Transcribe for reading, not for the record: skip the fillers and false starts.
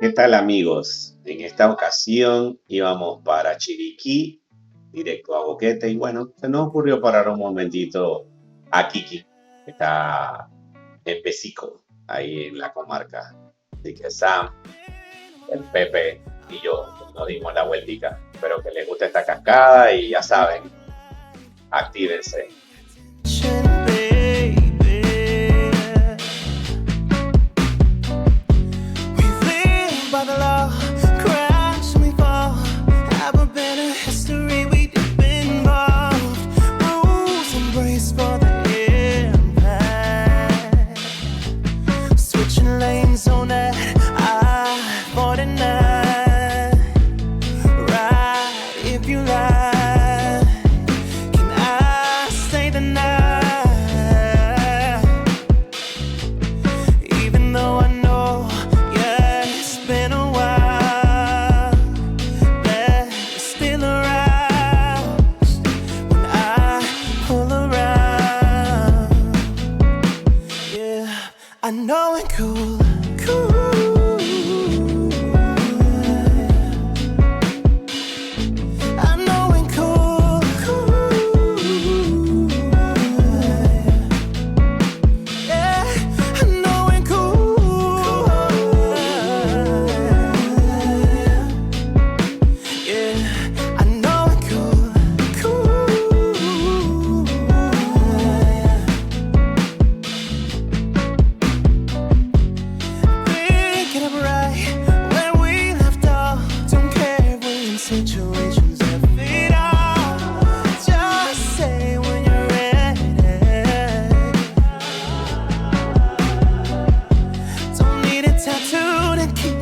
¿Qué tal amigos? En esta ocasión íbamos para Chiriquí, directo a Boquete, y bueno, se nos ocurrió parar un momentito a Kiki, que está en Pesico, ahí en la comarca. Así que Sam, el Pepe y yo nos dimos la vueltica. Espero que les guste esta cascada y ya saben, actívense. I know it cool, cool. I know it cool, cool. Yeah, I know it cool. Yeah, I know it cool, cool. Pick it up right where we left off. Don't care if we're in situations that fit off. Just say when you're ready. Don't need a tattoo to keep